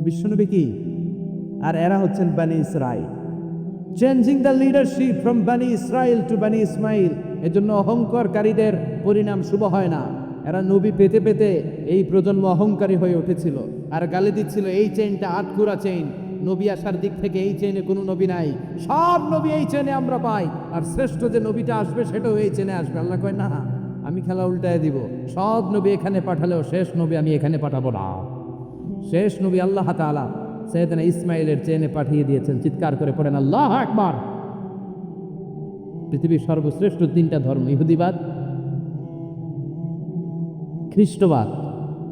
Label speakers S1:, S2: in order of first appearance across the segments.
S1: বিশ্বনবী কি? আর এরা হচ্ছেন বানি Israil. Changing the leadership from বানি ইসরাইল টু বানি ইসমাইল। এজন্য অহংকারকারীদের পরিণাম শুভ হয় না। এরা নবী পেতে পেতে এই প্রজন্ম অহংকারী হয়ে উঠেছিল আর গালি দিচ্ছিল এই চেইনটা আটকুরা চেইন, নবী আসার দিক থেকে এই চেইনে কোনো নবী নাই, সব নবী এই চেইনে আমরা পাই, আর শ্রেষ্ঠ যে নবীটা আসবে সেটাও এই চেইনে আসবে। আল্লাহ কয় না, আমি খেলা উল্টায় দিব, সব নবী এখানে পাঠালেও শেষ নবী আমি এখানে পাঠাবো না। শেষ নবী আল্লাহ তাআলা সাইয়েদনা ইসমাইলের চেইনে পাঠিয়ে দিয়েছেন। চিৎকার করে পড়েন আল্লাহু আকবার। পৃথিবীর সর্বশ্রেষ্ঠ তিনটা ধর্ম, ইহুদিবাদ, খ্রিস্টবাদ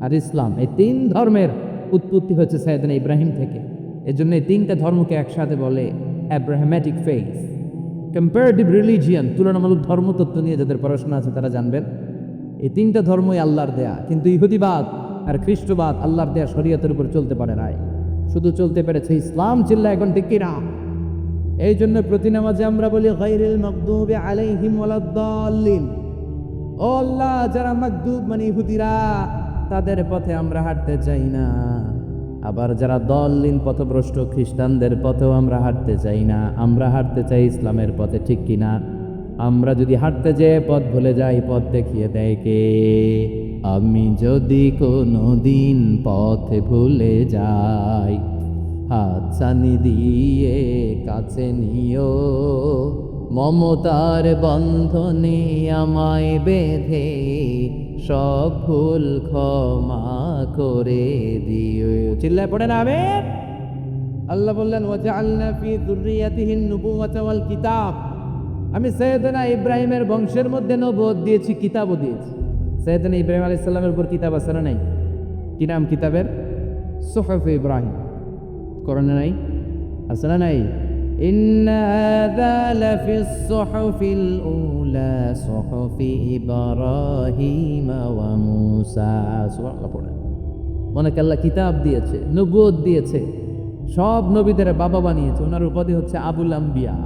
S1: আর ইসলাম, এই তিন ধর্মের উৎপত্তি হচ্ছে সাইয়েদনা ইব্রাহিম থেকে। এজন্য এই তিনটা ধর্মকে একসাথে বলে অ্যাব্রাহামেটিক ফেইথ, কম্পারেটিভ রিলিজিয়ান, তুলনামূলক ধর্মতত্ত্ব নিয়ে যাদের পড়াশোনা আছে তারা জানবেন এই তিনটা ধর্মই আল্লাহর দেয়া। কিন্তু ইহুদিবাদ আর খ্রিস্টবাদ আল্লাহর দেয়া শরীয়তের উপর চলতে পারে নাই, শুধু চলতে পেরেছে ইসলাম। চিল্লা এখন ঠিক কিনা? এই জন্য প্রতি নামাজে আমরা বলি গায়রিল মাগদুবি আলাইহিম ওয়ালাদ-দাল্লিন। ও আল্লাহ, যারা মাগদুব মানে ইহুদিরা, তাদের পথে আমরা হাঁটতে চাই না। আবার যারা দল্লিন পথভ্রষ্ট খ্রিস্টানদের পথেও আমরা হাঁটতে চাই না, আমরা হাঁটতে চাই ইসলামের পথে। ঠিক কিনা? আমরা যদি হাঁটতে যেয়ে পথ ভুলে যাই, পথ দেখিয়ে দেয় কে? আমি যদি কোনো দিন পথে ভুলে যাই, হাত ছানি দিয়ে কাছে নিও, মমতার বন্ধনে আমায় বেঁধে সব ভুল ক্ষমা করে দিও। চিল্লায় পড়েন আমিন। আল্লাহ বললেন ওয়াজআলনা ফি যুররিয়াতিহিন নুবুওয়াতা ওয়াল কিতাব। আমি সাইয়েদনা ইব্রাহিমের বংশের মধ্যে নবুয়ত দিয়েছি, কিতাবও দিয়েছি। সাইয়েদনা ইব্রাহিম আলাইহিস সালামের উপর কিতাব আছে না নাই? কি নাম কিতাবের? সুহুফ ইব্রাহিম। কোরআনে নাই? আছে না নাই? ইন্না হাযা লাফিস সুহুফিল উলা সুহুফি ইব্রাহিম ওয়া মূসা। সুবহানাল্লাহ পড়েন। মনে আল্লাহ কিতাব দিয়েছে, নবুয়ত দিয়েছে, সব নবীদের বাবা বানিয়েছে। ওনার উপাধি হচ্ছে আবুল আম্বিয়া।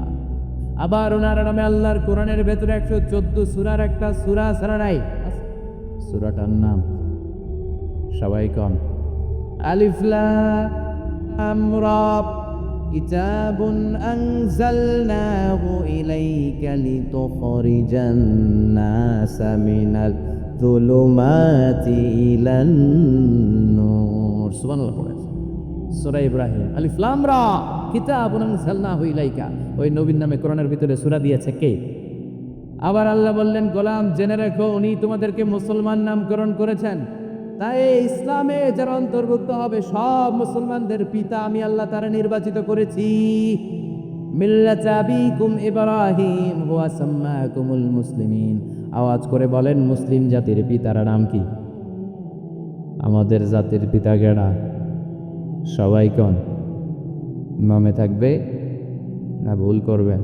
S1: আবার ওনার নামে আল্লাহর কোরআনের ভেতরে 114 সূরার একটা সূরা ছাড়া নাই। সূরাটার নাম সবাই কোন? আলিফ লাম রা। কিতাবুন আনজালনাহু ইলাইকা লিতুখরিজান নাসা মিনাল যুলুমাতি ইলান নূর। সুবহানাল্লাহ পড়েন। সূরা ইব্রাহিম, আলিফ লাম রা, কিতাবুন আনজালনাহু ইলাইকা। ওই নবীর নামে কোরআনের ভিতরে সূরা দিয়েছে কে? আবার আল্লাহ বললেন, গোলাম জেনে রাখো, উনি তোমাদেরকে মুসলমান নামকরণ করেছেন। তাই ইসলামে যারা অন্তর্ভুক্ত হবে সব মুসলমানদের পিতা আমি আল্লাহ তারা নির্বাচিত করেছি। মিল্লাতা আবিকুম ইব্রাহিম হুয়া সাম্মাকুমুল মুসলিমিন। আওয়াজ করে বলেন, মুসলিম জাতির পিতার নাম কি? আমাদের জাতির পিতা কেডা? সবাই কোন? নামে থাকবে না ভুল করবেন?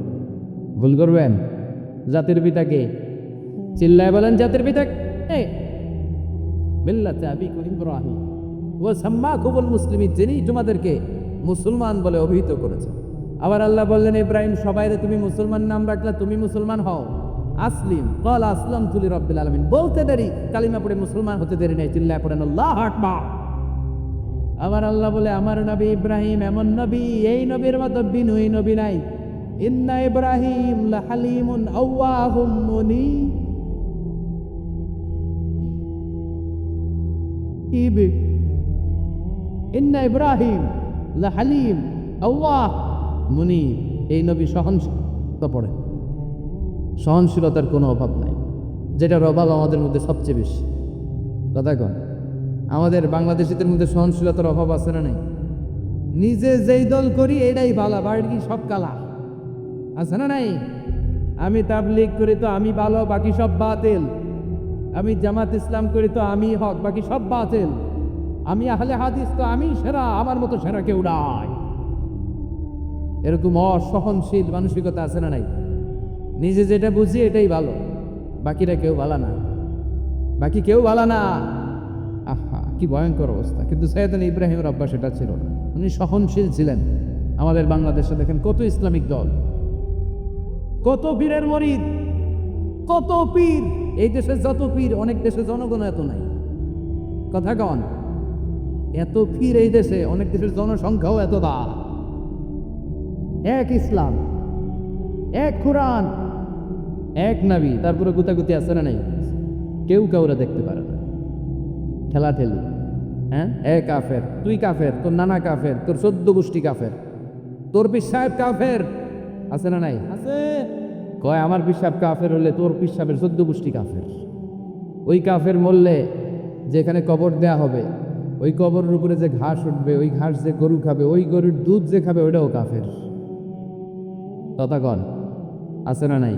S1: ভুল করবেন? জাতির পিতা কে? চিল্লায় বলেন, জাতির পিতা কে? মিল্লাতা আবিকুম ইব্রাহিম ওয়া সাম্মাকুমুল মুসলিমিন, যিনি তোমাদেরকে মুসলমান বলে অভিহিত করেছেন। আবার আল্লাহ বললেন, ইব্রাহিম সবাইরে তুমি মুসলমান নাম রাখলা, তুমি মুসলমান হও। আসলিম ক্বাল আসলামতু লিরাব্বিল আলামিন বলতে দেরি, কালিমা পড়ে মুসলমান হতে দেরি নেই। চিল্লায় পড়েন আল্লাহু আকবার। আবার আল্লাহ বলে, আমার নবী ইব্রাহিম এমন নবী, এই নবীর মতো বিনয়ী নবী নাই। ইন্না ইব্রাহিম লাহালিমুন আওয়াহুম মুনীব। ইন্না ইব্রাহিম লাহালিম আওয়াহ মুনীব। এই নবী সহনশীলতা পড়ে, সহনশীলতার কোনো অভাব নাই, যেটার অভাব আমাদের মধ্যে সবচেয়ে বেশি। কথা কন, আমাদের বাংলাদেশিদের মধ্যে সহনশীলতার অভাব আছে না নাই? নিজে যেই দল করি এটাই ভালো, বাকি সব কালা, আছে না নাই? আমি তাবলীগ করি তো আমি ভালো, বাকি সব বাতিল। আমি জামাত ইসলাম করি তো আমি হক, বাকি সব বাতিল। আমি আহলে হাদিস তো আমি সেরা, আমার মতো সেরা কেউ নাই। এরকম অসহনশীল মানসিকতা আছে না নাই? নিজে যেটা বুঝি এটাই ভালো, বাকিরা কেউ ভালো না, বাকি কেউ ভালো না। আহা, কি ভয়ঙ্কর অবস্থা। কিন্তু সাইয়েদনা ইব্রাহিমের অভ্যাস সেটা ছিল না, উনি সহনশীল ছিলেন। আমাদের বাংলাদেশে দেখেন কত ইসলামিক দল, কত পীরের মরিদ, কত পীর। এই দেশে যত পীর, অনেক দেশে জনগণ এত নাই। কথা কন, এত ফির এই দেশে, অনেক দেশের জনসংখ্যাও এত দা, এক ইসলাম, এক কোরআন, এক নবী, তারপরে গুতাগুতি আছে না নাই? কেউ কাউরে দেখতে পারে না, ঠেলাঠেলি। হ্যাঁ, এ কাফের, তুই কাফের, তোর নানা কাফের, তোর 14 গোষ্ঠী কাফের, তোর পীর সাহেব কাফের, আছে না নাই? আছে। কয় আমার পীর সাহেব কাফের হলে তোর পীর সাহেবের 14 গোষ্ঠী কাফের। ওই কাফের মরলে যেখানে কবর দেয়া হবে, ওই কবরের উপরে যে ঘাস উঠবে, ওই ঘাস যে গরু খাবে, ওই গরুর দুধ যে খাবে, ওইটাও কাফের। তথাগণ আছে না নাই?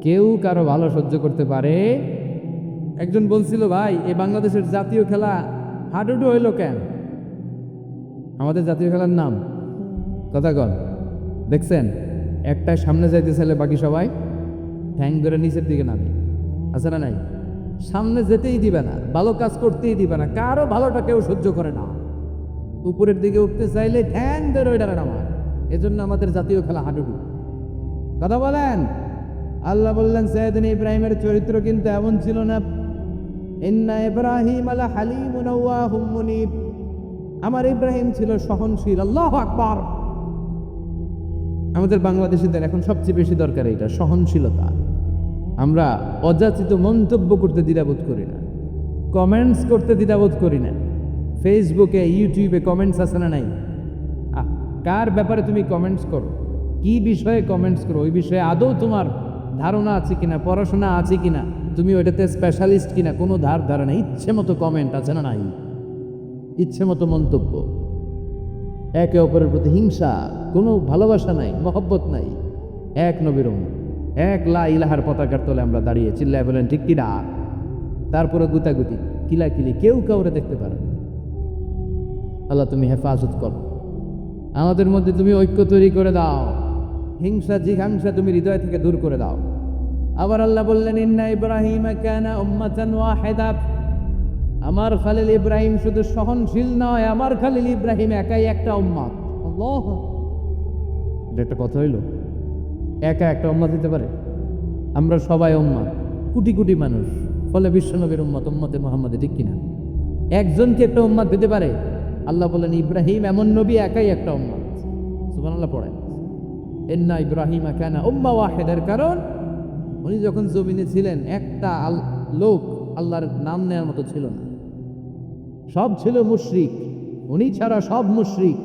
S1: কেউ কারো ভালো সহ্য করতে পারে? একজন বলছিল, ভাই এই বাংলাদেশের জাতীয় খেলা হাডুডু হইল কেন? আমাদের জাতীয় খেলার নাম তথাগণ দেখছেন, একটাই সামনে যাইতেছিল, বাকি সবাই ঠ্যাং ধরে নিচের দিকে নামে, আছে না নাই? সামনে যেতেই দিবে না, ভালো কাজ করতেই দিবে না, কারো ভালোটা কেউ সহ্য করে না। উপরের দিকে উঠতে চাইলে ঠ্যাং ধরে ওইটা নামায়। এজন্য আমাদের জাতীয় খেলা হাডুডু। কথা বলেন। আল্লাহ বললেন সাইয়েদনা ইব্রাহিমের চরিত্র কিন্তু এমন ছিল না। ইন্না ইব্রাহিম আলা হালিমুন আওয়াহুম মুনিব, আমার ইব্রাহিম ছিল সহনশীল। আল্লাহু আকবার। আমাদের বাংলাদেশিদের এখন সবচেয়ে বেশি দরকার এটা, সহনশীলতা। আমরা অযাচিত মন্তব্য করতে দ্বিধাবোধ করি না, কমেন্টস করতে দ্বিধাবোধ করি না। ফেসবুকে, ইউটিউবে কমেন্টস আছে না নাই? কার ব্যাপারে তুমি কমেন্টস করো, কি বিষয়ে কমেন্টস করো, ওই বিষয়ে আদৌ তোমার ধারণা আছে কিনা, পড়াশোনা আছে কিনা, তুমি ওইটাতে স্পেশালিস্ট কিনা, কোনো ধারণা। ইচ্ছে মতো কমেন্ট আছে না নাই? ইচ্ছে মতো মন্তব্য, একে অপরের প্রতি হিংসা, কোনো ভালোবাসা নাই, মহব্বত নাই। এক নবীর উম্মত, এক লা ইলাহার পতাকার তলে আমরা দাঁড়িয়ে চিল্লায় বলেন ঠিক কিনা? তারপরে গুতাগুতি, কিলাকিলি, কেউ কাউরে দেখতে পারে না। আল্লাহ তুমি হেফাজত করো, আমাদের মধ্যে তুমি ঐক্য তৈরি করে দাও, হিংসা জিঘাংসা তুমি হৃদয় থেকে দূর করে দাও। আবার আল্লাহ বললেন ইন্না ইব্রাহিম কানা উম্মাতান ওয়াহিদা, আমার খালিল ইব্রাহিম শুধু সহনশীল নয়, আমার খালিল ইব্রাহিম একাই একটা উম্মত। আল্লাহ, এটা একটা কথা হইল? একা একটা উম্মত দিতে পারে? আমরা সবাই উম্মত, কোটি কোটি মানুষ, ফলে বিশ্বনবীর উম্মত, উম্মতে মুহাম্মদে, ঠিক কিনা? একজন কি একটা উম্মত দিতে পারে? আল্লাহ বলেন ইব্রাহিম এমন নবী, একাই একটা উম্মত। সুবহানাল্লাহ পড়েন। ইন্না ইব্রাহিম কানা উম্মাহ ওয়াহিদার কারণ উনি যখন জমিনে ছিলেন একটা লোক আল্লাহর নাম নেওয়ার মতো ছিল না, সব ছিল মুশরিক, উনি ছাড়া সব মুশরিক।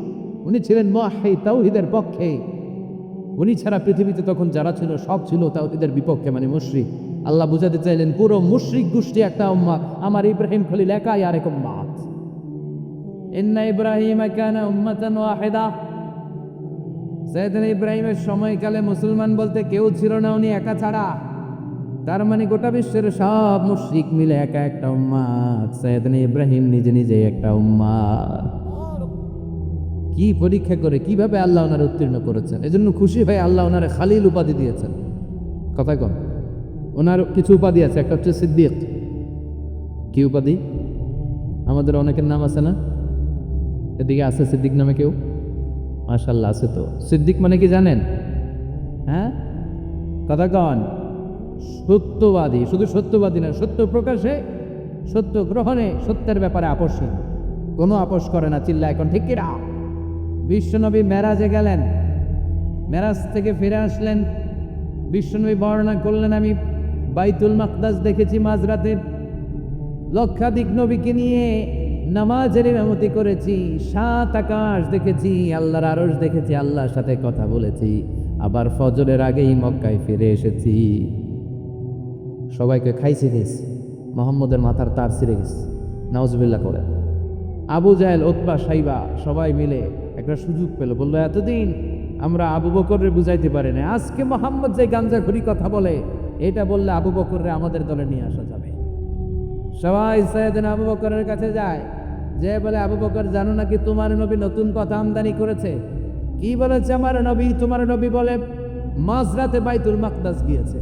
S1: উনি ছিলেন মুওয়াহহিদ, তাওহীদের পক্ষে। উনি ছাড়া পৃথিবীতে তখন যারা ছিল সব ছিল তাওহীদের বিপক্ষে, মানে মুশরিক। আল্লাহ বুঝাতে চাইলেন পুরো মুশরিক গোষ্ঠী একটা উম্মত, আমার ইব্রাহিম খলিল একাই আরেক উম্মত। ইন্না ইব্রাহিম কানা উম্মাতান ওয়াহিদা, সাইয়েদনা ইব্রাহিমের সময়কালে মুসলমান বলতে কেউ ছিল না, উনি একা ছাড়া। তার মানে গোটা বিশ্বের সব মুশরিক মিলে একা একটা উম্মত, সাইয়েদনা ইব্রাহিম নিজে নিজে একটা উম্মত। কি পরীক্ষা করে, কিভাবে আল্লাহ ওনার উত্তীর্ণ করেছেন। এজন্য খুশি হয়ে আল্লাহ ওনারে খালিল উপাধি দিয়েছেন। কথা কন, ওনার কিছু উপাধি আছে, একটা হচ্ছে সিদ্দিক। কি উপাধি? আমাদের অনেকের নাম আছে না? এদিকে আছে সিদ্দিক নামে কেউ? মাশাআল্লাহ আছে। তো সিদ্দিক মানে কি জানেন? হ্যাঁ, কথা কন। সত্যবাদী, শুধু সত্যবাদী না, সত্য প্রকাশে, সত্য গ্রহণে, সত্যের ব্যাপারে আপোষহীন, কোনো আপোষ করে না। চিল্লা এখন ঠিক কিনা? বিশ্বনবী মেরাজে গেলেন, মেরাজ থেকে ফিরে আসলেন, বিশ্বনবী বর্ণনা করলেন আমি বাইতুল মাকদাস দেখেছি মাঝরাতে, লক্ষাধিক নবীকে নিয়ে নামাজের ইমামতি করেছি, 7 আকাশ দেখেছি, আল্লাহর আরশ দেখেছি, আল্লাহর সাথে কথা বলেছি, আবার ফজরের আগেই মক্কায় ফিরে এসেছি। সবাইকে খাইছে গেছে, মোহাম্মদের মাথার তার ছিঁড়ে গেছে, নাউজুবিল্লাহ করে। আবু জাহেল, উতবা, সাইবা সবাই মিলে একটা সুযোগ পেল, বললো এতদিন আমরা আবু বকররে বুঝাইতে পারি না, আজকে মোহাম্মদ যে গাঞ্জাখুরি কথা বলে, এটা বললে আবু বকররে আমাদের দলে নিয়ে আসা যাবে। সবাই সাইয়েদনা আবু বকরের কাছে যায়, যে বলে আবু বকর জানো নাকি তোমার নবী নতুন কথা আমদানি করেছে? কি বলেছে আমার নবী? তোমার নবী বলে মাঝরাতে বাইতুল মাকদাস গিয়েছে।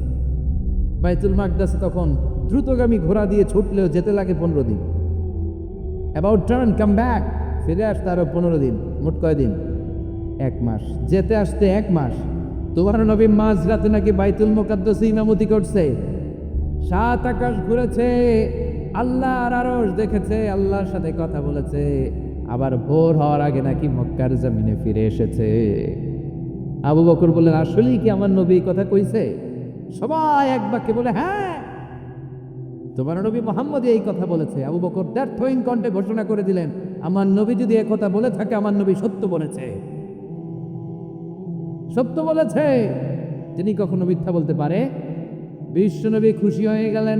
S1: বাইতুল মাকদাস তখন দ্রুতগামী ঘোড়া দিয়ে ছুটলেও যেতে লাগে 15 দিন। অ্যাবাউট টার্ন কাম ব্যাক, ফিরে আসতে আরো 15 দিন, মোট কয়দিন? 1 মাস। যেতে আসতে 1 মাস। তোমার নবী মাঝরাতে নাকি বাইতুল মুকাদ্দাসে ইমামতি করছে, 7 আকাশ ঘুরেছে, আল্লাহর আরশ দেখেছে, আল্লাহর সাথে কথা বলেছে, আবার ভোর হওয়ার আগে নাকি মক্কার জমিনে ফিরে এসেছে। আবু বকর বললেন, আসলেই কি আমার নবী এই কথা কইছে? সবাই এক বাক্যে বলে, হ্যাঁ, তোমার নবী মুহাম্মদ এই কথা বলেছে। আবু বকর দ্ব্যর্থহীন কণ্ঠে ঘোষণা করে দিলেন, আমার নবী যদি এ কথা বলে থাকে, আমার নবী সত্য বলেছে, সত্য বলেছে। তিনি কখনো মিথ্যা বলতে পারে? বিশ্বনবী খুশি হয়ে গেলেন,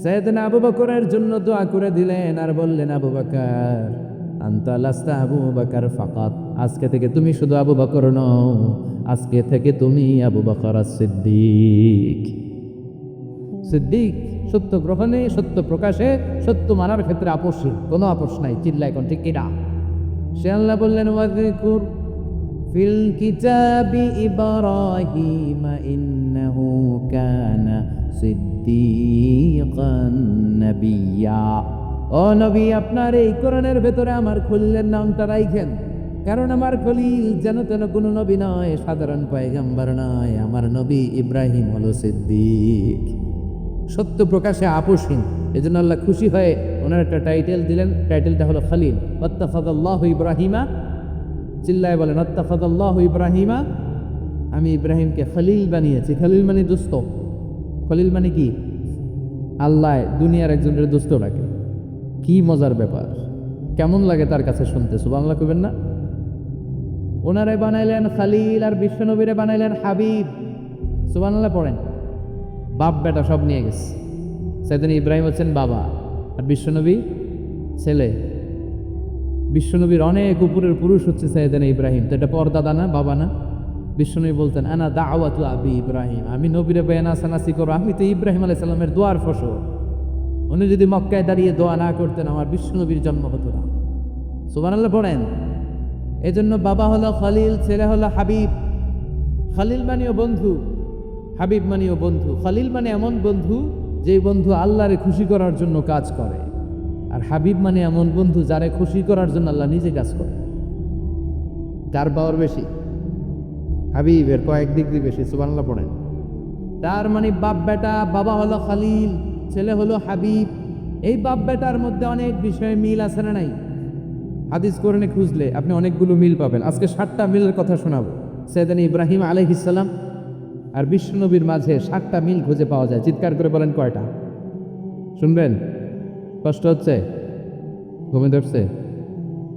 S1: সাইয়েদনা আবু বকরের জন্য দোয়া করে দিলেন আর বললেন, আবু বকর আনতা লাস্তা আবু বকর ফাকাত, আজকে থেকে তুমি শুধু আবু বকর নও, আজকে থেকে তুমি আবু বকর সিদ্দিক। সিদ্দিক, সত্য গ্রহণে, সত্য প্রকাশে, সত্য মানার ক্ষেত্রে আপোষহীন, কোনো আপোষ নাই। চিল্লা এখন ঠিক কিনা? সে আল্লাহ বললেন, ওয়াযকুর ফিল কিতাবি ইব্রাহিম ইন্নাহু কানা সিদ্দিকান নাবিয়্যা। ও নবী, আপনার এই কোরআনের ভেতরে আমার খলিলের নামটা রাখেন, কারণ আমার খলিল যেন তেন কোনো নবী নয়, সাধারণ পয়গম্বর নয়, আমার নবী ইব্রাহিম হলো সিদ্দিক, সত্য প্রকাশে আপোষহীন। এজন্য আল্লাহ খুশি হয়ে ওনার একটা টাইটেল দিলেন, টাইটেলটা হলো খলিল। ওয়াত্তাখাযাল্লাহু ইব্রাহিমা, চিল্লায় বলেন, ওয়াত্তাখাযাল্লাহু ইব্রাহিমা, আমি ইব্রাহিমকে খলিল বানিয়েছি। খলিল মানে দোস্ত। খলিল মানে কি? আল্লাহ দুনিয়ার একজনের দোস্ত ডাকে। কি মজার ব্যাপার, কেমন লাগে তার কাছে শুনতে? সুবহানাল্লাহ কইবেন না? ওনারে বানাইলেন খলিল আর বিশ্বনবীরে বানাইলেন হাবিব। সুবহানাল্লাহ পড়েন। বাপ বেটা সব নিয়ে গেছে। সাইয়েদনা ইব্রাহিম হচ্ছেন বাবা আর বিশ্বনবী ছেলে। বিশ্বনবীর অনেক উপরের পুরুষ হচ্ছে সাইয়েদনা ইব্রাহিম। তো এটা পরদাদা না, বাবা না? বিশ্বনবী বলতেন, আনা দাওয়াতু আবি ইব্রাহিম, আমি নবীরে বেনাসানাসি করো, আমি তো ইব্রাহিম আলাইহিস সালামের দোয়ার ফসল। উনি যদি মক্কায় দাঁড়িয়ে দোয়া না করতেন, আমার বিশ্বনবীর জন্ম হতো না। সুবহানাল্লাহ পড়েন। এজন্য বাবা হলো খলিল, ছেলে হলো হাবিব। খলিল মানেও বন্ধু, হাবিব মানেও বন্ধু। খলিল মানে এমন বন্ধু যে বন্ধু আল্লাহরে খুশি করার জন্য কাজ করে, আর হাবিব মানে এমন বন্ধু যারে খুশি করার জন্য আল্লাহ নিজে কাজ করে। কার পাওয়ার বেশি? হাবিবের কয়েক ডিগ্রি বেশি। সুবহানাল্লাহ পড়েন। তার মানে বাপ বেটা, বাবা হলো খলিল, ছেলে হলো হাবিব। এই বাপ বেটার মধ্যে অনেক বিষয়ে মিল আছে না নাই? হাদিস কোরআনে খুঁজলে আপনি অনেকগুলো মিল পাবেন। আজকে 7টা মিলের কথা শোনাবো। সাইয়েদনা ইব্রাহিম আলাইহিস সালাম আর বিশ্বনবীর মাঝে 7টা মিল খুঁজে পাওয়া যায়। চিৎকার করে বলেন, কয়টা? শুনবেন? কষ্ট হচ্ছে? ঘুমে ধরছে?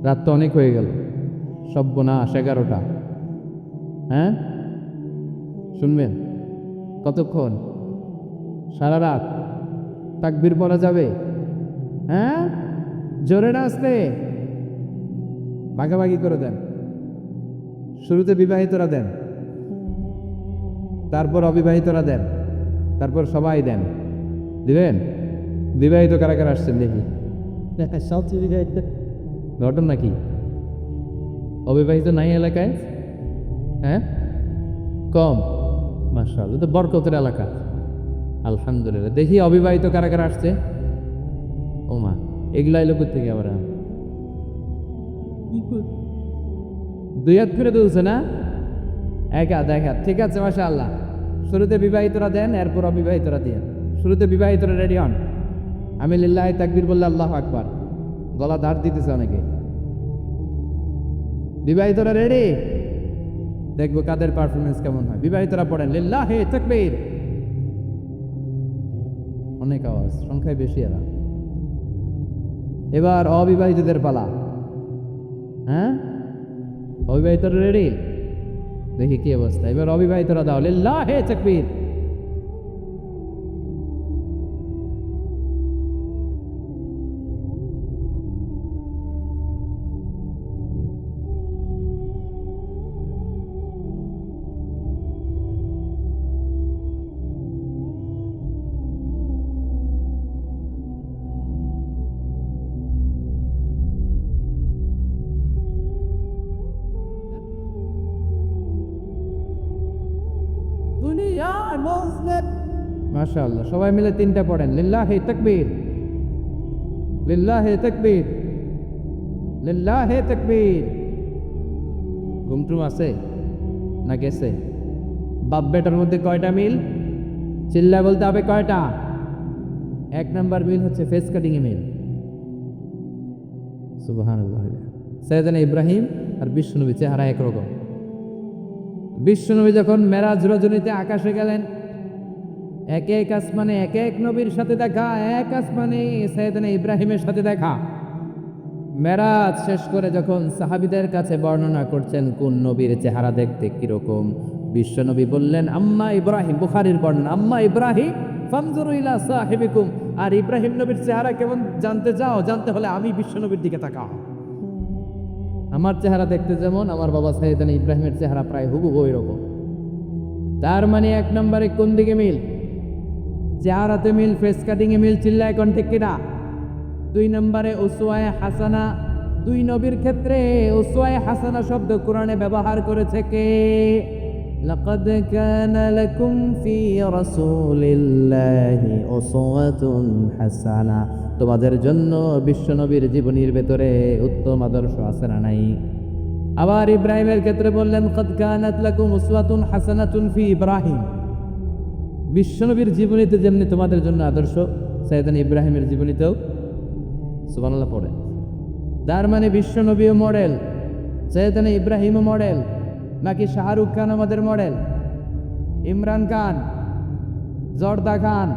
S1: রাত তো অনেক হয়ে গেল, সর্বনাশ 11টা। হ্যাঁ, শুনবেন? কতক্ষণ? সারা রাত? তাকবীর পড়া যাবে? হ্যাঁ, জোরে না আসলে? ভাগাভাগি করে দেন। শুরুতে বিবাহিতরা দেন, তারপর অবিবাহিতরা দেন, তারপর সবাই দেন। দিবেন? বিবাহিত কারা কারা আসছেন দেখি? ঘটনা কি? অবিবাহিত নাই এলাকায়? হ্যাঁ, কম। মাশাআল্লাহ, তো বরকতের এলাকা। আলহামদুলিল্লাহ। দেখি অবিবাহিত কারা কারা আসছে? ওমা, এগুলাই লোক থেকে আবার 2 হাত করে তুলছে না? 1 হাত 1 হাত। ঠিক আছে, মাশাআল্লাহ। শুরুতে বিবাহিতরা দেন, এরপর অবিবাহিতরা দেন। শুরুতে বিবাহিতরা রেডি হন। আমি লিল্লাহি তাকবীর বললে আল্লাহু আকবার। গলা ধার দিতেছে অনেকে। বিবাহিতরা রেডি? দেখবো কাদের পারফরমেন্স কেমন হয়। বিবাহিতরা পড়েন, লিল্লাহি তাকবীর। অনেক আওয়াজ, সংখ্যায় বেশি এরা। এবার অবিবাহিতদের পালা। হ্যাঁ, অবিবাহিতরা রেডি? দেখি কি অবস্থা। এবার অবিবাহিতরা দাও, লিল্লাহি তাকবীর। মাশাআল্লাহ, সবাই মিলে 3টা পড়েন, লিল্লাহি তাকবীর, লিল্লাহি তাকবীর, লিল্লাহি তাকবীর। ঘুমটুম আছে না গেছে? বাপ বেটার মধ্যে কয়টা মিল? চিল্লায় বলতে হবে কয়টা? এক নাম্বার মিল হচ্ছে ফেস কাটিং এ মিল। সুবহানাল্লাহ। সাইয়েদনা ইব্রাহিম আর বিশ্বনবী চেহারা একরকম। বিশ্বনবী যখন মেরাজ রজনীতে আকাশে গেলেন, এক এক আসমানে এক এক নবীর সাথে দেখা, এক আসমানে সাইয়েদনা ইব্রাহিমের সাথে দেখা। মেরাজ শেষ করে যখন সাহাবীদের কাছে বর্ণনা করছেন কোন নবীর চেহারা দেখতে কিরকম, বিশ্বনবী বললেন আম্মা ইব্রাহিম, বুখারীর বর্ণনা, আম্মা ইব্রাহিম ফানজুরু ইলা সাহিবিকুম, আর ইব্রাহিম নবীর চেহারা কেমন জানতে চাও? জানতে হলে আমি বিশ্বনবীর দিকে তাকাও। আমার চেহারা দেখতে যেমন, আমার বাবা সাইয়েদনা ইব্রাহিমের চেহারা প্রায় হুবহু ওইরকম। তার মানে এক নম্বরে কোন দিকে মিল? চেহারাতে মিল, ফেস কাটিং এ মিল, চিল্লায় কোন ঠিক কিনা? দুই নম্বরে উসওয়ায়ে হাসানা, দুই নবীর ক্ষেত্রে উসওয়ায়ে হাসানা শব্দ কোরআনে ব্যবহার করেছে কে? লাকাদ কানা লাকুম ফি রাসূলিল্লাহি উসওয়াতুন হাসানা, তোমাদের জন্য বিশ্বনবীর জীবনীর ভেতরে উত্তম আদর্শ আছে না নাই? আবার ইব্রাহিমের ক্ষেত্রে বললেন কাদ কানাত লাকুম উসওয়াতুন হাসানাতুন ফি ইব্রাহিম, বিশ্বনবীর জীবনীতে যেমনি তোমাদের জন্য আদর্শ, সাইয়েদনা ইব্রাহিমের জীবনীতেও সুবহানাল্লাহ পড়ে। তার মানে বিশ্বনবীও মডেল, সাইয়েদনা ইব্রাহিমও মডেল, নাকি শাহরুখ খান আমাদের মডেল, ইমরান খান, জর্দা খান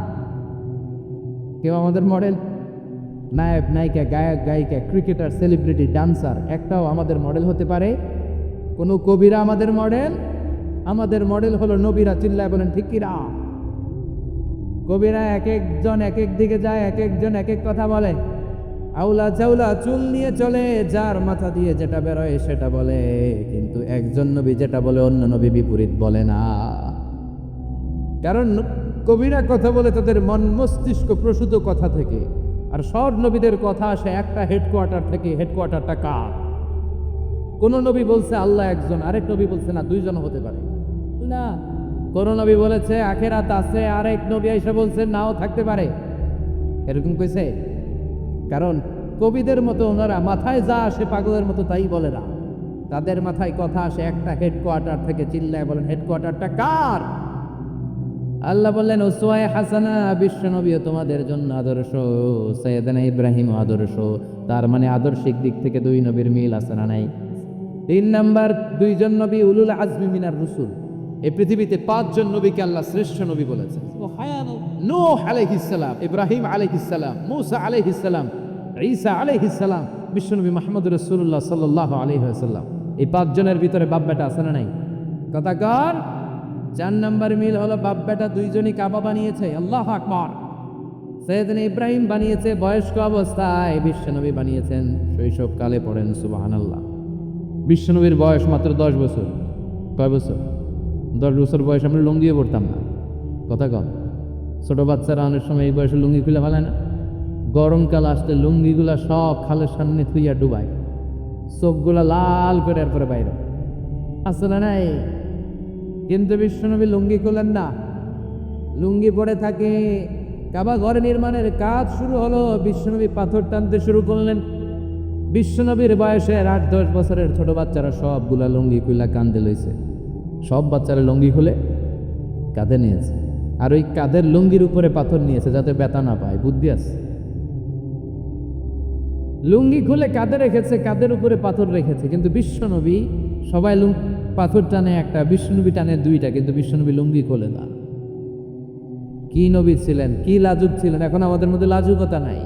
S1: কেউ আমাদের মডেল? নায়ক নায়িকা, গায়ক গায়িকা, ক্রিকেটার, সেলিব্রিটি, ডান্সার একটাও আমাদের মডেল হতে পারে? কোনো কবিরা আমাদের মডেল? আমাদের মডেল হলো নবীরা। চিল্লায় বলেন ঠিক কিনা? কবিরা এক একজন এক এক দিকে যায়, এক একজন এক এক কথা বলে, আউলা চাউলা চুল নিয়ে চলে, যার মাথা দিয়ে যেটা বেরোয় সেটা বলে, কিন্তু একজন নবী যেটা বলে অন্য নবী বিপরীত বলে না। কারণ কবিরা কথা বলে তাদের মন মস্তিষ্ক প্রসূত কথা থেকে, আর সব নবীদের কথা আসে একটা হেডকোয়ার্টার থেকে। হেডকোয়ার্টারটা কার? কোন নবী বলছে আল্লাহ একজন, আরেক নবী বলছে না দুইজন হতে পারে না। কোন নবী বলেছে আখিরাত আছে, আরেক নবী এসে বলছে নাও থাকতে পারে। এরকম কইছে? কারণ কবিদের মতো ওনারা মাথায় যা আসে পাগলের মতো তাই বলে না, তাদের মাথায় কথা আসে একটা হেডকোয়ার্টার থেকে। চিল্লায় বলেন হেডকোয়ার্টারটা কার? আল্লাহ বললেন উসওয়ায়ে হাসানা, বিশ্বনবীও তোমাদের জন্য আদর্শ, সাইয়েদনা ইব্রাহিম আদর্শ। তার মানে আদর্শিক দিক থেকে দুই নবীর মিল আছে না নাই? তিন নাম্বার, দুইজন নবী উলুল আজমি মিনার রসুল। এই পৃথিবীতে পাঁচজন নবীকে আল্লাহ শ্রেষ্ঠ নবী বলেছেন। নূহ আলাইহিস সালাম, ইব্রাহিম আলাইহিস সালাম, মূসা আলাইহিস সালাম, ঈসা আলাইহিস সালাম, বিশ্বনবী মুহাম্মদ রাসূলুল্লাহ সাল্লাল্লাহু আলাইহি ওয়াসাল্লাম। এই পাঁচজনের ভিতরে বাপ বেটা আছে না নাই? কথা কর। চার নাম্বার মিল হলো বাপ বেটা দুইজনই কাবা বানিয়েছে। আল্লাহু আকবার। সাইয়েদনা ইব্রাহিম বানিয়েছে বয়স্ক অবস্থায়, বিশ্বনবী বানিয়েছেন শৈশবকালে। পড়েন সুবহানাল্লাহ। বিশ্বনবীর বয়স মাত্র 10 বছর। কয় বছর? 10 বছর বয়স আমরা লুঙ্গিও পড়তাম না। কথা কম। ছোট বাচ্চারা অনেক সময় এই বয়সে লুঙ্গি খুলে ফেলে না? গরমকাল আসলে লুঙ্গিগুলা সব খালের সামনে থুইয়া ডুবায়, চোখগুলা লাল করে এরপরে বাইরে আসলে নাই। কিন্তু বিশ্বনবী লুঙ্গি খুলেন না, লুঙ্গি পরে থাকে। কাবা ঘর নির্মাণের কাজ শুরু হলো, বিশ্বনবী পাথর টানতে শুরু করলেন। বিশ্বনবীর বয়সের 8-10 বছরের ছোট বাচ্চারা সবগুলা লুঙ্গি খুলে কাঁধে লইছে। সব বাচ্চারা লুঙ্গি খুলে কাঁধে নিয়েছে, আর ওই কাঁধের লুঙ্গির উপরে পাথর নিয়েছে যাতে ব্যথা না পায়। বুদ্ধি আছে। লুঙ্গি খুলে কাঁধে রেখেছে, কাঁধের উপরে পাথর রেখেছে। কিন্তু বিশ্বনবী, সবাই পাথর টানে একটা, বিশ্বনবী টানে দুইটা, কিন্তু বিশ্বনবী লুঙ্গি খোলে না। কি নবী ছিলেন, কি লাজুক ছিলেন! এখন আমাদের মধ্যে লাজুকতা নাই।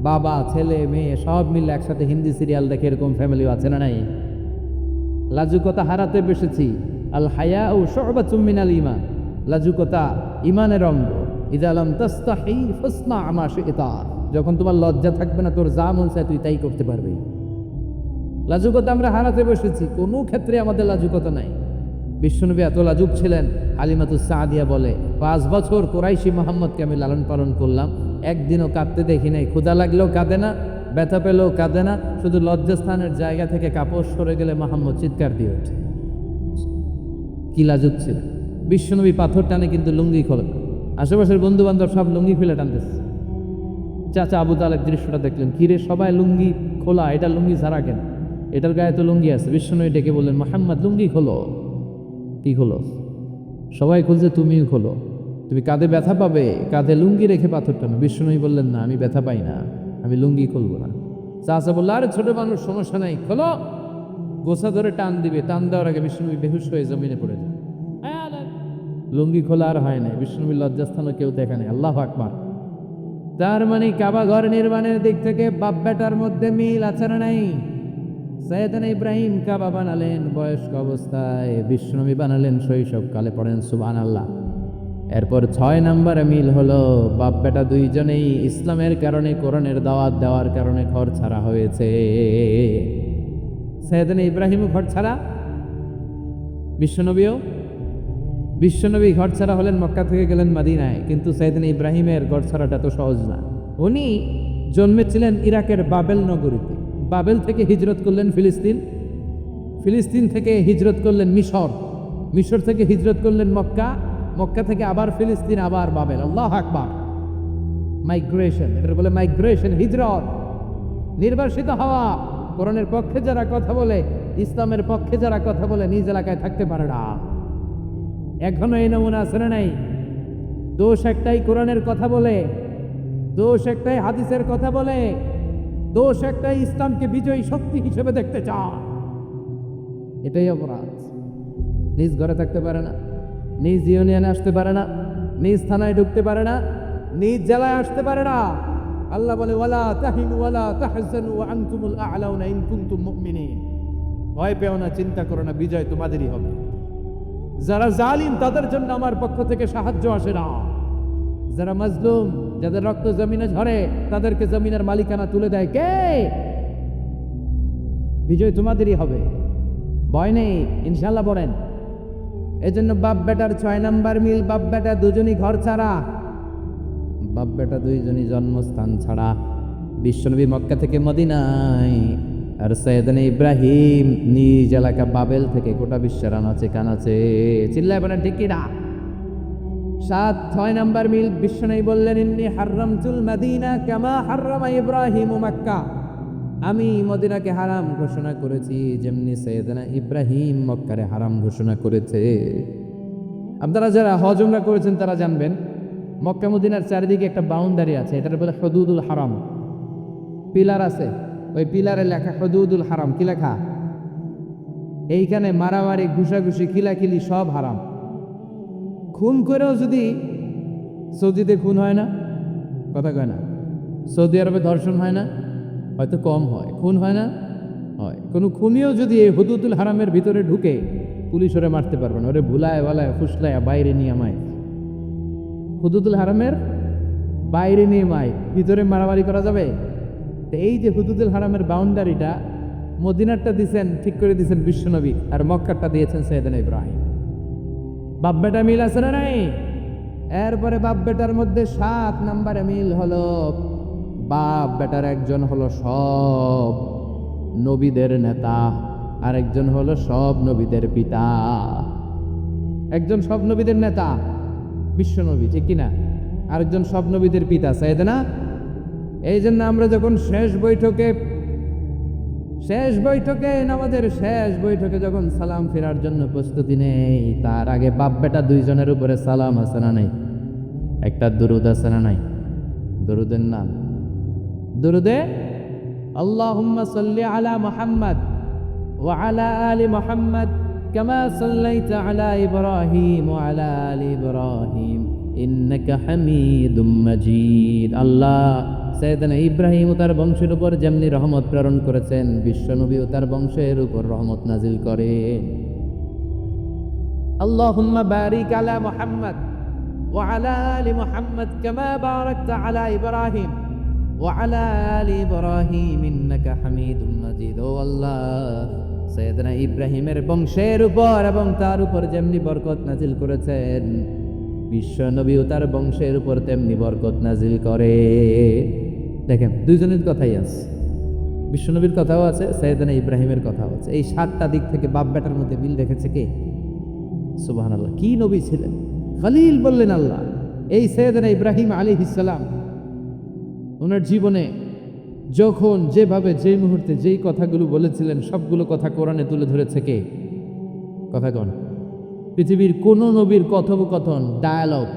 S1: বাবা ছেলে মেয়ে সব মিলে একসাথে হিন্দি সিরিয়াল দেখে, এরকম ফ্যামিলিও আছে না নাই? লাজুকতা হারাতে বসেছি। আল হায়া ও শুবাতুম মিনাল ঈমান, লাজুকতা ঈমানের অঙ্গ। ইযা লাম তাস্তাহি ফাসনা মা শি'তা, যখন তোমার লজ্জা থাকবে না, তোর যা মন চায় তুই তাই করতে পারবি। লাজুকতা আমরা হারাতে বসেছি, কোনো ক্ষেত্রে আমাদের লাজুকতা নাই। বিশ্বনবী এত লাজুক ছিলেন, হালিমাতুস সাদিয়া বলে 5 বছর কুরাইশি মুহাম্মদকে আমি লালন পালন করলাম, একদিনও কাঁদতে দেখি নাই। ক্ষুধা লাগলেও কাঁদে না, ব্যথা পেলেও কাঁদে না, শুধু লজ্জাস্থানের জায়গা থেকে কাপড় সরে গেলে মুহাম্মদ চিৎকার দিয়ে ওঠে। কি লাজুক ছিলেন! বিশ্বনবী পাথর টানে কিন্তু লুঙ্গি খোলে। আশেপাশের বন্ধু বান্ধব সব লুঙ্গি খুলে টানতেছে। চাচা আবু তালেব দৃশ্যটা দেখলেন, কিরে সবাই লুঙ্গি খোলা, এটা লুঙ্গি ছাড়া কেন? এটার গায়ে তো লুঙ্গি আছে। বিশ্বনবী ডেকে বললেন মুহাম্মদ লুঙ্গি খোলো। কি খোলো? সবাই খুলছে, তুমিও খোলো। তুমি কাঁধে ব্যথা পাবে, কাঁধে লুঙ্গি রেখে পাথর টানো। বিষ্ণুনবী বললেন, না, আমি ব্যথা পাই না, আমি লুঙ্গি খুলবো না। চাচা বললো, আরে ছোট মানুষ, সমস্যা নাই, খোলো। গোছা ধরে টান দিবে, টান দেওয়ার আগে বিষ্ণুনবী বেহুশ হয়ে জমিনে পড়ে যায়। লুঙ্গি খোলা আর হয় নাই, বিষ্ণুনবীর লজ্জাস্থানও কেউ দেখে নাই। আল্লাহু আকবার। তার মানে কাবা ঘর নির্মাণের দিক থেকে বাপ বেটার মধ্যে মিল আছে না নাই? সাইয়েদনা ইব্রাহিম কাবা বানালেন বয়স্ক অবস্থায়, বিষ্ণুনবী বানালেন শৈশবকালে। পড়েন সুবহানাল্লাহ। এরপর 6 নম্বরে মিল হলো, বাপ বেটা দুইজনেই ইসলামের কারণে, কোরআনের দাওয়াত দেওয়ার কারণে ঘর ছাড়া হয়েছে। সাইয়েদনা ইব্রাহিমও ঘর ছাড়া, বিশ্বনবী ঘর ছাড়া হলেন, মক্কা থেকে গেলেন মদিনায়। কিন্তু সাইয়েদনা ইব্রাহিমের ঘর ছাড়াটা তো সহজ না। উনি জন্মেছিলেন ইরাকের বাবেল নগরীতে। বাবেল থেকে হিজরত করলেন ফিলিস্তিন, ফিলিস্তিন থেকে হিজরত করলেন মিশর, মিশর থেকে হিজরত করলেন মক্কা, মক্কা থেকে আবার ফিলিস্তিন, আবার বাবেল। আল্লাহু আকবার। মাইগ্রেশন, এটা বলে মাইগ্রেশন, হিজরত, নির্বাসিত হওয়া। কোরআনের পক্ষে যারা কথা বলে, ইসলামের পক্ষে যারা কথা বলে, নিজ এলাকায় থাকতে পারে না। এখনো এই নমুনা আছে না নাই? দোষ একটাই, কোরআনের কথা বলে, দোষ একটাই, হাদিসের কথা বলে, দোষ একটাই, ইসলামকে বিজয়ী শক্তি হিসেবে দেখতে চায়। এটাই অপরাধ। নিজ ঘরে থাকতে পারে না, নিজ ইউনিয়নে আসতে পারে না, নিজ থানায় ঢুকতে পারে না, নিজ জেলায় আসতে পারে না। আল্লাহ বলে, ওয়ালা তাহিনু ওয়ালা তাহজানু ওয়া আনতুমুল আ'লাউনা ইন কুনতুম মুমিনিন। ভয় পেও না, চিন্তা করো না, বিজয় তোমাদেরই হবে। যারা জালিম তাদের জন্য আমার পক্ষ থেকে সাহায্য আসে না। যারা মাজলুম, যাদের রক্ত জমিনে ঝরে, তাদেরকে জমিনের মালিকানা তুলে দেয় কে? বিজয় তোমাদেরই হবে, ভয় নেই, ইনশাআল্লাহ। বলেন, এজন্য বাপ বেটার 6 নাম্বার মিল, বাপ বেটা দুজনই ঘর ছাড়া, বাপ বেটা দুইজনই জন্মস্থান ছাড়া। বিশ্বনবী মক্কা থেকে মদিনায়, আর সাইয়েদনা ইব্রাহিম নিজ এলাকা বাবেল থেকে গোটা বিশ্বের আনাচে কানাচে। চিল্লায় বলেন ঠিক কি না? 6 নাম্বার মিল, বিশ্বনবী বললেন, ইন্নী হাররামতুল মদিনা কামা হাররামা ইব্রাহিম মক্কা। আমি মদিনাকে হারাম ঘোষণা করেছি যেমনি সাইয়েদনা ইব্রাহিম মক্কারে হারাম ঘোষণা করেছে। আপনারা যারা হজ উমরা করেছেন তারা জানবেন, মক্কা মদিনার চারিদিকে একটা বাউন্ডারি আছে, এটার বলে হুদুদুল হারাম। পিলার আছে, ওই পিলারে লেখা হুদুদুল হারাম। কি লেখা? এইখানে মারামারি, ঘুষাঘুষি, খিলাখিলি সব হারাম। খুন করেও যদি, সৌদিতে খুন হয় না, কথা কয় না? সৌদি আরবে ধর্ষণ হয় না? হয়তো কম হয়। খুন হয় না? হয়। কোনো খুনিও যদি এই হুদুদুল হারামের ভিতরে ঢুকে, পুলিশ ওরে মারতে পারবে না। ওরে ভুলায় বালায় ফুসলায় বাইরে নিয়ে মায়। হুদুদুল হারামের বাইরে নিয়ে মায়, ভিতরে মারামারি করা যাবে? তো এই যে হুদুদুল হারামের বাউন্ডারিটা, মদিনারটা দিয়েছেন, ঠিক করে দিয়েছেন বিশ্বনবী, আর মক্কারটা দিয়েছেন সাইয়েদনা ইব্রাহিম। বাপ বেটা মিল আছে না নাই? এরপরে বাপ বেটার মধ্যে 7 নাম্বারে মিল হলো, বাপ বেটার একজন হলো সব নবীদের নেতা, আর একজন হলো সব নবীদের পিতা। একজন সব নবীদের নেতা বিশ্বনবী, ঠিক কিনা? আরেকজন সব নবীদের পিতা সাইয়েদনা। এই জন্য আমরা যখন শেষ বৈঠকে নামাজের শেষ বৈঠকে যখন সালাম ফেরার জন্য প্রস্তুতি নেই, তার আগে বাপ বেটা দুইজনের উপরে সালাম আছে না নাই? একটা দুরুদ আছে না নাই? দুরুদের নাম দুরুদে আল্লাহুম্মা সাল্লি আলা মুহাম্মদ ওয়া আলা আলি মুহাম্মদ কামা সাল্লাইতা আলা ইব্রাহিম ওয়া আলা আলি ইব্রাহিম ইন্নাকা হামিদুম মাজিদ। আল্লাহ সাইয়েদনা ইব্রাহিম ও তার বংশের উপর যেমনি রহমত প্রেরণ করেছেন, বিশ্বনবী ও তার বংশের উপর রহমত নাজিল করেন। আল্লাহুম্মা বারিক আলা মুহাম্মদ ওয়া আলা আলি মুহাম্মদ কামা বারাকতা আলা ইব্রাহিম ওয়া আলা আলি ইব্রাহিম ইন্নাকা হামিদুম মাজিদ। ও আল্লাহ, সাইয়েদনা ইব্রাহিমের বংশের উপর এবং তার উপর যেমনি বরকত নাজিল করেছেন, বিশ্বনবী ও তার বংশের উপর তেমনি বরকত নাজিল করে। দেখেন, দুইজনের কথাই আছে, বিশ্বনবীর কথাও আছে, সাইয়েদনা ইব্রাহিমের কথাও আছে। এই 7টা দিক থেকে বাপ বেটার মধ্যে মিল রেখেছে কে? সুবহানাল্লাহ। কি নবী ছিলেন! খলিল বললেন আল্লাহ। এই সাইয়েদনা ইব্রাহিম আলাইহিস সালাম ওনার জীবনে যখন যেভাবে, যে মুহূর্তে যেই কথাগুলো বলেছিলেন, সবগুলো কথা কোরআনে তুলে ধরেছে কে? কথা কন। পৃথিবীর কোন নবীর কথোপকথন, ডায়ালগ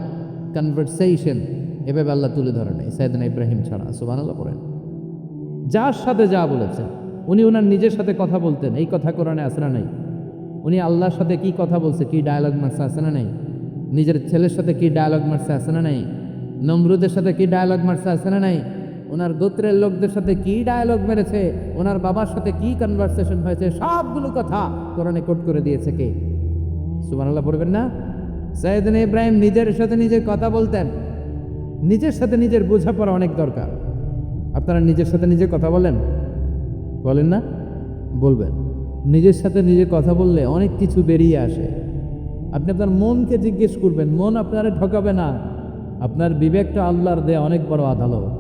S1: কনভারসেশন এভাবে আল্লাহ তুলে ধরে নেই সাইয়েদনা ইব্রাহিম ছাড়া। সুবহানাল্লাহ পড়েন। যার সাথে যা বলেছেন, উনি ওনার নিজের সাথে কথা বলতেন, এই কথা কোরআনে আছে না নাই? উনি আল্লাহর সাথে কি কথা বলছে, কি ডায়ালগ মারছে, আছে না নাই? নিজের ছেলের সাথে কি ডায়ালগ মারছে, আছে না নাই? নমরুদের সাথে কি ডায়ালগ মারছে, আছে না নাই? ওনার গোত্রের লোকদের সাথে কি ডায়ালগ মেরেছে, ওনার বাবার সাথে কি কনভারসেশন হয়েছে, সবগুলো কথা কোরআনে কোট করে দিয়েছে কে? সুবহানাল্লাহ পড়বেন না? সাইয়েদনা ইব্রাহিম নিজের সাথে নিজের কথা বলতেন। নিজের সাথে নিজের বোঝাপড়া অনেক দরকার। আপনারা নিজের সাথে নিজে কথা বলেন? বলেন না? বলবেন। নিজের সাথে নিজে কথা বললে অনেক কিছু বেরিয়ে আসে। আপনি আপনার মনকে জিজ্ঞেস করবেন, মন আপনারা ঠকাবে না। আপনার বিবেকটা আল্লাহর দেয়া অনেক বড় আদালত।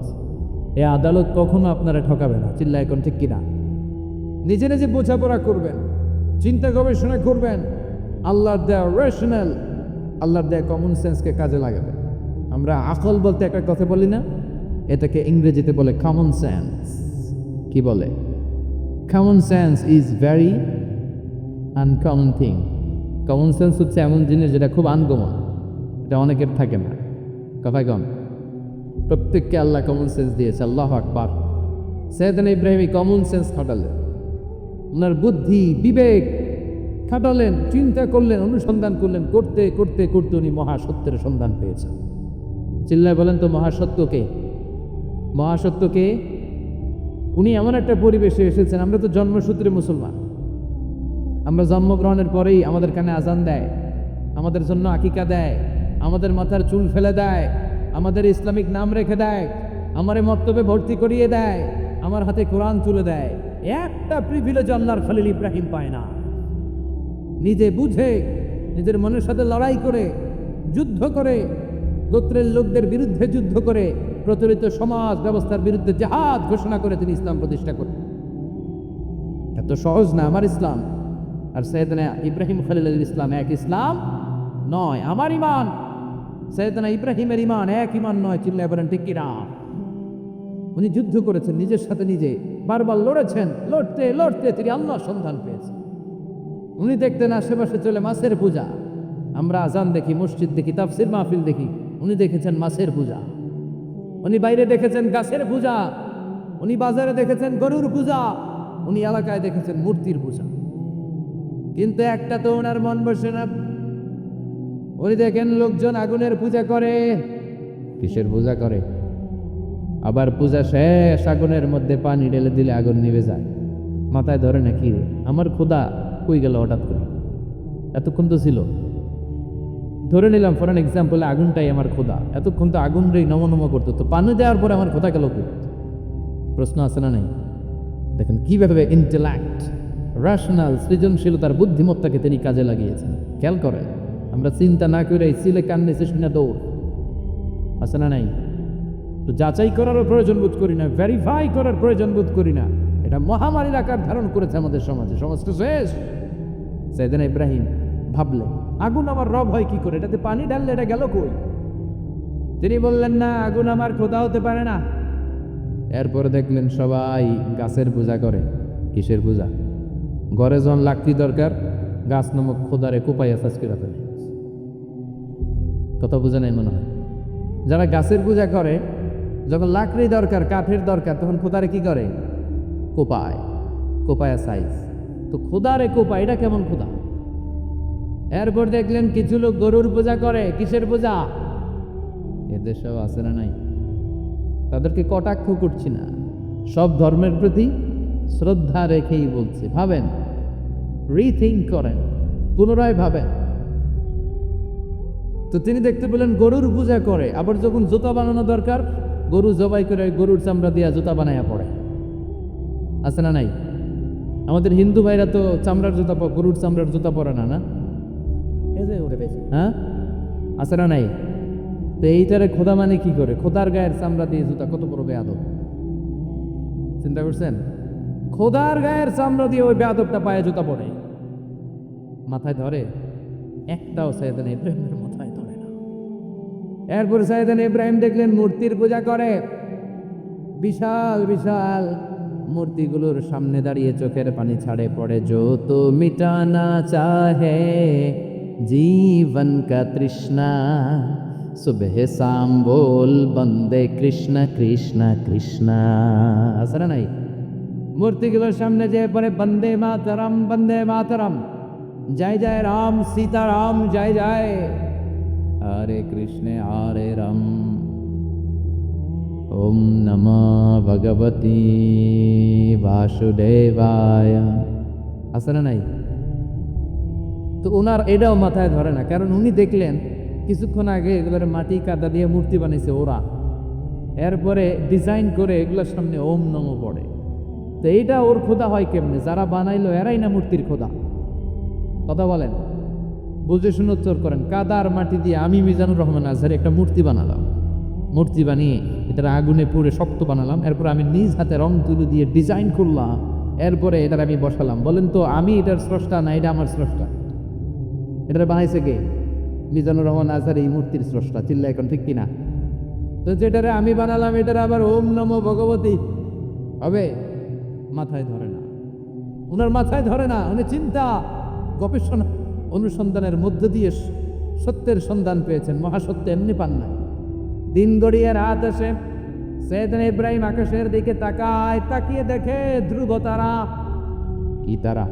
S1: এই আদালত কখনো আপনারা ঠকাবে না। চিল্লা এখন ঠিক কিনা? নিজে নিজে বোঝাপড়া করবেন, চিন্তা গবেষণা করবেন, আল্লাহর দেয়া রেশনাল, আল্লাহর দেয়া কমন সেন্সকে কাজে লাগাবেন। আমরা আকল বলতে একটা কথা বলি না, এটাকে ইংরেজিতে বলে কমন সেন্স। কি বলে? Common sense is very uncommon thing. Common sense হচ্ছে এমন জিনিস যেটা খুব আনকমন, এটা অনেকের থাকে না। কথায় কম, প্রত্যেককে আল্লাহ কমন সেন্স দিয়েছে। আল্লাহু আকবার। সাইয়েদনা ইব্রাহিম কমন সেন্স খাটালেন, ওনার বুদ্ধি বিবেক খাটালেন, চিন্তা করলেন, অনুসন্ধান করলেন, করতে করতে করতে উনি মহাসত্যের সন্ধান পেয়েছেন। চিল্লায় বলেন তো মহাসত্যকে? মহাসত্যকে উনি এমন একটা পরিবেশে এসেছেন, আমরা তো জন্মসূত্রে মুসলমান। আমরা জন্মগ্রহণের পরেই আমাদের কানে আজান দেয়, আমাদের জন্য আকিকা দেয়, আমাদের মাথার চুল ফেলে দেয়, আমাদের ইসলামিক নাম রেখে দেয়, আমারে মক্তবে ভর্তি করিয়ে দেয়, আমার হাতে কোরআন তুলে দেয়। একটা প্রিভিলেজ আল্লাহর খলিল ইব্রাহিম পায় না। নিজে বুঝে, নিজের মনের সাথে লড়াই করে, যুদ্ধ করে, গোত্রের লোকদের বিরুদ্ধে যুদ্ধ করে, প্রচলিত সমাজ ব্যবস্থার বিরুদ্ধে জিহাদ ঘোষণা করে তিনি ইসলাম প্রতিষ্ঠা করেন। এত সহজ না আমার ইসলাম আর সাইয়েদনা ইব্রাহিম খলিলুল ইসলাম এক ইসলাম নয়। আমার ইমান সাইয়েদনা ইব্রাহিমের ইমান এক ইমান নয়। চিল্লায় বলেন ঠিক কিনা? উনি যুদ্ধ করেছেন নিজের সাথে নিজে, বারবার লড়েছেন, লড়তে লড়তে তিনি আল্লাহর সন্ধান পেয়েছেন। উনি দেখতেন আশেপাশে চলে মাছের পূজা। আমরা আজান দেখি, মসজিদ দেখি, তাফসির মাহফিল দেখি, উনি দেখেছেন মাছের পূজা। উনি বাইরে দেখেছেন গাছের পূজা, উনি বাজারে দেখেছেন গরুর পূজা, উনি এলাকায় দেখেছেন মূর্তির পূজা। কিন্তু একটা তো ওনার মন বসে না। উনি দেখেন লোকজন আগুনের পূজা করে। কিসের পূজা করে? আবার পূজা শেষ, আগুনের মধ্যে পানি ঢেলে দিলে আগুন নিভে যায়। মাথায় ধরে নাকি আমার খোদা কই গেল হঠাৎ করে? এতক্ষণ তো ছিল। ধরে নিলাম ফর অ্যান এক্সাম্পল, আগুনটাই আমার খোদা। এতক্ষণ তো আগুন রে নম নম করতো, তো পানি দেওয়ার পরে আমার খোদা গেল কই? প্রশ্ন আছে না নাই? দেখেন কিভাবে ইন্টেলেক্ট, রেশনাল, সৃজনশীলতার বুদ্ধিমত্তাকে তিনি কাজে লাগিয়েছেন। খেয়াল করেন, আমরা চিন্তা না করে সিলে কান্নে শুনে দৌড়, আছে না নাই? তো যাচাই করারও প্রয়োজন বোধ করি না, ভেরিফাই করার প্রয়োজন বোধ করি না। এটা মহামারীর আকার ধারণ করেছে আমাদের সমাজে। সমাজটা শেষ। সাইয়েদনা ইব্রাহিম ভাবলেন আগুন আমার রব হয় কি করে? এটাতে পানি ঢাললে এটা গেল কই? তিনি বললেন না, আগুন আমার খোদা হতে পারে না। এরপরে দেখলেন সবাই গাছের পূজা করে। কিসের পূজা? ঘরে যখন লাকড়ি দরকার, গাছ নামক খোদারে কোপাইয়া সাজকে রাখে। কথা বোঝা নাই মনে হয়? যারা গাছের পূজা করে, যখন লাকড়ি দরকার, কাঠের দরকার, তখন খোদারে কি করে? কোপায়। কোপায়া সাইজ। তো খোদারে কোপায়, এটা কেমন খোদা? এরপর দেখলেন কিছু লোক গরুর পূজা করে। কিসের পূজা? এদেশেও আছে না নাই? তাদেরকে কটাক্ষ করছি না, সব ধর্মের প্রতি শ্রদ্ধা রেখেই বলছে। ভাবেন, রিথিঙ্ক করেন, পুনরায় ভাবেন। তো তিনি দেখতে পেলেন গরুর পূজা করে, আবার যখন জুতা বানানো দরকার, গরু জবাই করে গরুর চামড়া দিয়া জুতা বানাইয়া পড়ে। আছে না নাই? আমাদের হিন্দু ভাইরা তো চামড়ার জুতা, গরুর চামড়ার জুতা পরে না, না? হ্যাঁ, আছে না নাই? তো এইটারে খোদা মানে কি করে? খোদার গায়ের চামড়া দিয়ে জুতা, কত বড় বেয়াদব! চিন্তা করছেন? খোদার গায়ের চামড়া দিয়ে ওই বেয়াদবটা পায়ে জুতা পড়ে। মাথায় ধরে? একটাও সাইয়েদনা ইব্রাহিমের মাথায় ধরে না। এরপর সাইয়েদনা ইব্রাহিম দেখলেন মূর্তির পূজা করে। বিশাল বিশাল মূর্তিগুলোর সামনে দাঁড়িয়ে চোখের পানি ছাড়ে পড়ে। যো তো মিটানা চাহে জীবন কা তৃষ্ণা, সুবহ শাম বল বন্দে কৃষ্ণ কৃষ্ণ কৃষ্ণ, আছে না নাই? মূর্তিগুলোর সামনে যে পরে বন্দে মাতরম, জয় জয় রাম সীতারাম জয় জয়, হরে কৃষ্ণ হরে রাম, ওম নমঃ ভগবতি বাসুদেবায়, আছে না নাই? তো ওনার এটাও মাথায় ধরে না, কারণ উনি দেখলেন কিছুক্ষণ আগে এগুলোর মাটি কাদা দিয়ে মূর্তি বানিয়েছে ওরা, এরপরে ডিজাইন করে এগুলোর সামনে ওম নমঃ পড়ে। তো এইটা ওর খোদা হয় কেমনে? যারা বানাইলো এরাই না মূর্তির খোদা? কথা বলেন, বুঝে শুনে উত্তর করেন। কাদার মাটি দিয়ে আমি মিজানুর রহমান আজহারি একটা মূর্তি বানালাম, মূর্তি বানিয়ে এটার আগুনে পুড়ে শক্ত বানালাম, এরপর আমি নিজ হাতে রং তুলি দিয়ে ডিজাইন করলাম, এরপরে এটার আমি বসালাম। বলেন তো আমি এটার স্রষ্টা না এটা আমার স্রষ্টা? এটা বানাইছে কে? মিজানুর রহমান আজহারি এই মূর্তির স্রষ্টা। চিল্লা এখন ঠিক কিনা? তো যেটারে আমি বানালাম এটার আবার ওম নমঃ ভগবতী হবে? মাথায় ধরে না, ওনার মাথায় ধরে না। উনি চিন্তা গবেষণা অনুসন্ধানের মধ্য দিয়ে সত্যের সন্ধান পেয়েছেন, মহাসত্য এমনি পান না। দিন গড়িয়ে রাত আসে, সৈয়দনা ইব্রাহিম আকাশের দিকে তাকায়, তাকিয়ে দেখে ধ্রুব তারা। কি তারা?